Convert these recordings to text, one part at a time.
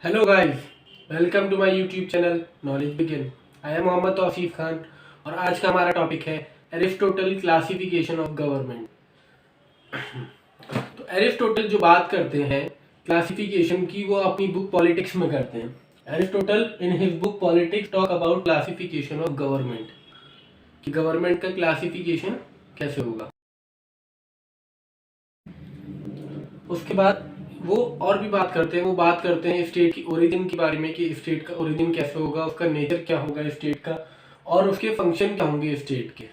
Hello guys, welcome to my YouTube channel knowledge begin. I am Mohammad Tausif Khan और आज का हमारा टॉपिक है एरिस्टोटल क्लासिफिकेशन ऑफ गवर्नमेंट। तो एरिस्टोटल जो बात करते हैं क्लासिफिकेशन की, वो अपनी बुक पॉलिटिक्स में करते हैं। Aristotle in his book politics talk about classification of government, कि गवर्नमेंट का क्लासिफिकेशन कैसे होगा। उसके बाद वो और भी बात करते हैं, वो बात करते हैं स्टेट की ओरिजिन के बारे में, कि स्टेट का ओरिजिन कैसे होगा, उसका नेचर क्या होगा स्टेट का, और उसके फंक्शन क्या होंगे स्टेट के।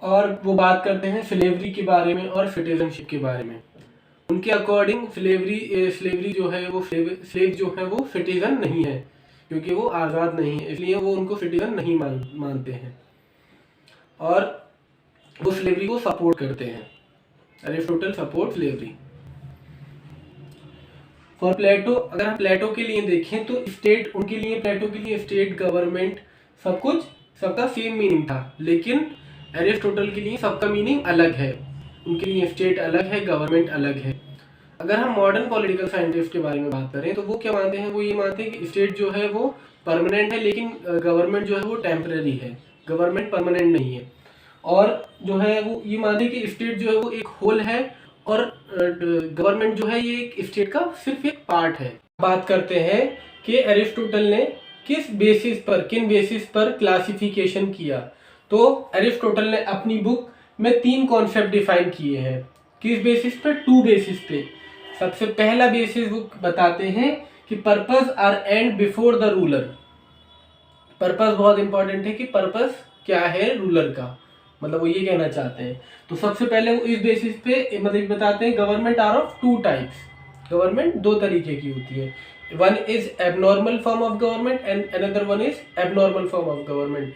और वो बात करते हैं स्लेवरी के बारे में और सिटीजनशिप के बारे में। उनके अकॉर्डिंग स्लेवरी जो है वो स्लेव जो है वो सिटीजन नहीं है, क्योंकि वो आज़ाद नहीं है, इसलिए वो उनको सिटीजन नहीं मानते हैं और वो स्लेवरी को सपोर्ट करते हैं। Aristotle support slavery. फॉर प्लेटो, अगर हम प्लेटो के लिए देखें तो स्टेट, उनके लिए प्लेटो के लिए स्टेट गवर्नमेंट सब कुछ सबका सेम मीनिंग था, लेकिन एरिस्टोटल के लिए सबका मीनिंग अलग है। उनके लिए स्टेट अलग है, गवर्नमेंट अलग है। अगर हम मॉडर्न पॉलिटिकल साइंटिस्ट के बारे में बात करें तो वो क्या मानते हैं, वो ये मानते हैं कि स्टेट जो है वो परमानेंट है, लेकिन गवर्नमेंट जो है वो टेम्पररी है, गवर्नमेंट परमानेंट नहीं है। और जो है वो ये मानते हैं कि स्टेट जो है वो एक होल है और गवर्नमेंट जो है ये एक स्टेट का सिर्फ एक पार्ट है। बात करते हैं कि एरिस्टोटल ने किन बेसिस पर क्लासिफिकेशन किया। तो एरिस्टोटल ने अपनी बुक में 3 कॉन्सेप्ट डिफाइन किए हैं। किस बेसिस पे? 2 बेसिस पे। सबसे पहला बेसिस बुक बताते हैं कि purpose are and before the ruler. Purpose बहुत इंपॉर्टेंट है कि पर्पस क्या है रूलर का, मतलब वो ये कहना चाहते हैं। तो सबसे पहले वो इस बेसिस पे मतलब बताते हैं government are of 2 types. Government 2 तरीके की होती है। One is abnormal form of government and another one is abnormal form of government.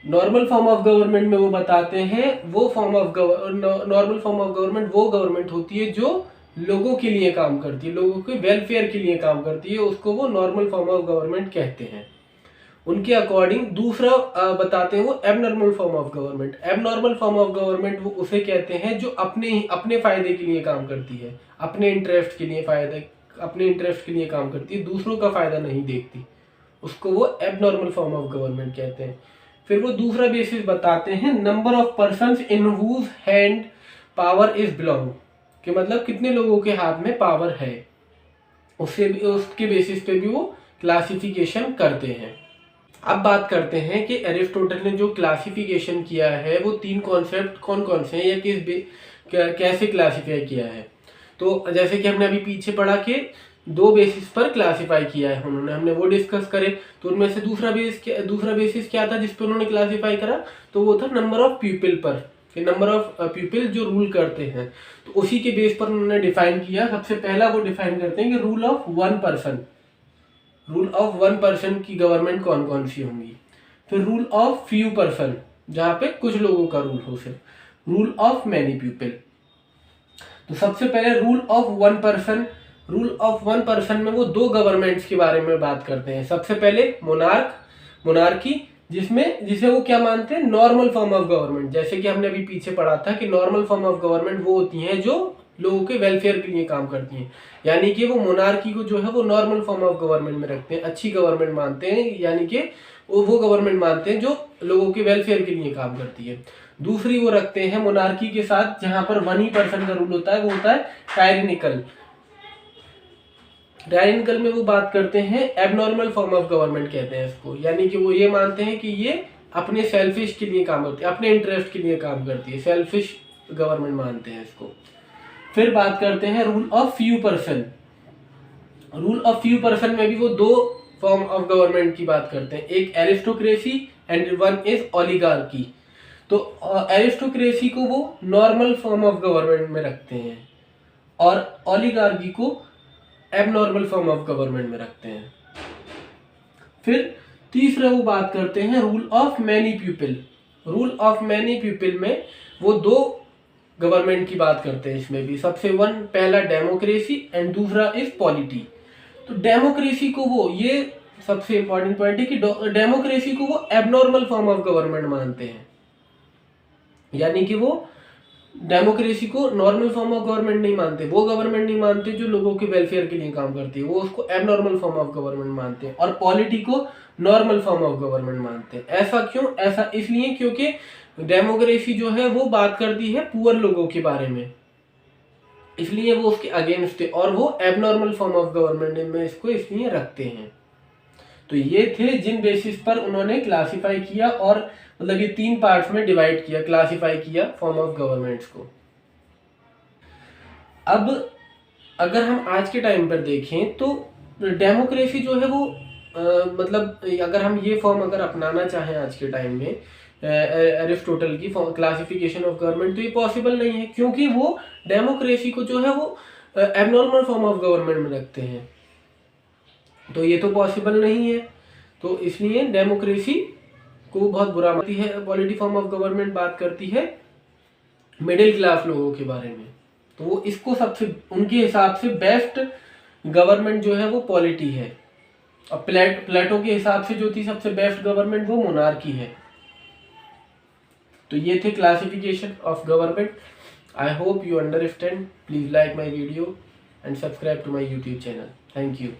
Normal form of government में वो बताते हैं वो नॉर्मल फॉर्म ऑफ गवर्नमेंट वो गवर्नमेंट होती है जो लोगों के लिए काम करती है, लोगों के वेलफेयर के लिए काम करती है, उसको वो नॉर्मल फॉर्म ऑफ गवर्नमेंट कहते हैं। उनके अकॉर्डिंग दूसरा बताते हैं वो abnormal form of government. Abnormal form of government वो उसे कहते हैं जो अपने फायदे के लिए काम करती है, अपने इंटरेस्ट के लिए काम करती है, दूसरों का फायदा नहीं देखती, उसको वो एबनॉर्मल फॉर्म ऑफ गवर्नमेंट कहते हैं। फिर वो दूसरा बेसिस बताते हैं number of persons in whose hand power is belong, कि मतलब कितने लोगों के हाथ में पावर है, उसके बेसिस पे भी वो क्लासिफिकेशन करते हैं। अब बात करते हैं कि एरिस्टोटल ने जो क्लासिफिकेशन किया है वो 3 कॉन्सेप्ट कौन कौन से हैं या कैसे क्लासिफाई किया है। तो जैसे कि हमने अभी पीछे पढ़ा कि 2 बेसिस पर क्लासिफाई किया है उन्होंने, हमने वो डिस्कस करे। तो उनमें से दूसरा बेसिस क्या था जिस पर उन्होंने क्लासिफाई करा, तो वो था नंबर ऑफ पीपल पर, कि नंबर ऑफ पीपल जो रूल करते हैं। तो उसी के बेस पर उन्होंने डिफाइन किया। सबसे पहला वो डिफाइन करते हैं कि rule of 1 person, rule of 1 person की गवर्नमेंट कौन कौन सी होंगी। फिर रूल ऑफ फ्यू पर्सन, जहां पे कुछ लोगों का रूल हो सिर्फ। Rule of many people. तो सबसे पहले rule of 1 person. Rule of 1 person में वो 2 गवर्नमेंट्स के बारे में बात करते हैं। सबसे पहले मोनार्की, जिसे वो क्या मानते हैं, नॉर्मल फॉर्म ऑफ गवर्नमेंट। जैसे कि हमने अभी पीछे पढ़ा था कि नॉर्मल फॉर्म ऑफ गवर्नमेंट वो होती हैं जो लोगों के वेलफेयर के लिए काम करती हैं, यानी कि वो मोनार्की को जो है वो नॉर्मल फॉर्म ऑफ गवर्नमेंट में रखते हैं, अच्छी गवर्नमेंट मानते हैं, यानी कि वो गवर्नमेंट मानते हैं जो लोगों के वेलफेयर के लिए काम करती है। दूसरी वो रखते हैं मोनार्की के साथ जहां पर 1 ही पर्सन का रूल होता है, वो होता है टायरेनिकल। टायरेनिकल में वो बात करते हैं एबनॉर्मल फॉर्म ऑफ गवर्नमेंट कहते हैं इसको, यानी कि वो ये मानते हैं कि ये अपने सेल्फिश के लिए काम करती है, अपने इंटरेस्ट के लिए काम करती है, सेल्फिश गवर्नमेंट मानते हैं इसको। फिर बात करते हैं rule of few person. Rule of few person में भी वो 2 फॉर्म ऑफ गवर्नमेंट की बात करते हैं, एक aristocracy and one is oligarchy. तो एरिस्टोक्रेसी को वो नॉर्मल फॉर्म ऑफ गवर्नमेंट में रखते हैं और ओलिगार्की को एबनॉर्मल फॉर्म ऑफ गवर्नमेंट में रखते हैं। फिर तीसरा वो बात करते हैं rule of many people. Rule of many people में वो 2 गवर्नमेंट की बात करते हैं। इसमें भी पहला डेमोक्रेसी एंड दूसरा इज पॉलिटी। तो डेमोक्रेसी को वो, ये सबसे इंपॉर्टेंट पॉइंट है कि डेमोक्रेसी को वो एबनॉर्मल फॉर्म ऑफ गवर्नमेंट मानते हैं, यानी कि वो डेमोक्रेसी को नॉर्मल फॉर्म ऑफ गवर्नमेंट नहीं मानते, वो गवर्नमेंट नहीं मानते जो लोगों के वेलफेयर के लिए काम करती है, वो उसको एबनॉर्मल फॉर्म ऑफ गवर्नमेंट मानते हैं। और पॉलिटी को नॉर्मल फॉर्म ऑफ गवर्नमेंट मानते हैं। ऐसा क्यों? ऐसा इसलिए क्योंकि डेमोक्रेसी जो है वो बात करती है पुअर लोगों के बारे में, इसलिए वो उसके अगेंस्ट है, और वो एबनॉर्मल फॉर्म ऑफ गवर्नमेंट में इसको इसलिए रखते हैं। तो ये थे जिन बेसिस पर उन्होंने क्लासिफाई किया, और मतलब ये 3 पार्ट्स में डिवाइड किया, क्लासिफाई किया फॉर्म ऑफ गवर्नमेंट्स को। अब अगर हम आज के टाइम पर देखें तो डेमोक्रेसी जो है वो मतलब अगर हम ये फॉर्म अगर अपनाना चाहें आज के टाइम में एरिस्टोटल की क्लासिफिकेशन ऑफ गवर्नमेंट, तो ये पॉसिबल नहीं है, क्योंकि वो डेमोक्रेसी को जो है वो एबनॉर्मल फॉर्म ऑफ गवर्नमेंट में रखते हैं। तो ये तो पॉसिबल नहीं है। तो इसलिए डेमोक्रेसी को बहुत बुरा मानती है। पॉलिटी फॉर्म ऑफ गवर्नमेंट बात करती है मिडिल क्लास लोगों के बारे में, तो वो इसको सबसे उनके हिसाब से बेस्ट गवर्नमेंट जो है वो पॉलिटी है। और प्लेटो के हिसाब से जो थी सबसे बेस्ट गवर्नमेंट वो मोनार्की है। तो ये थे classification of government. I hope you understand. Please like my video and subscribe to my YouTube channel. Thank you.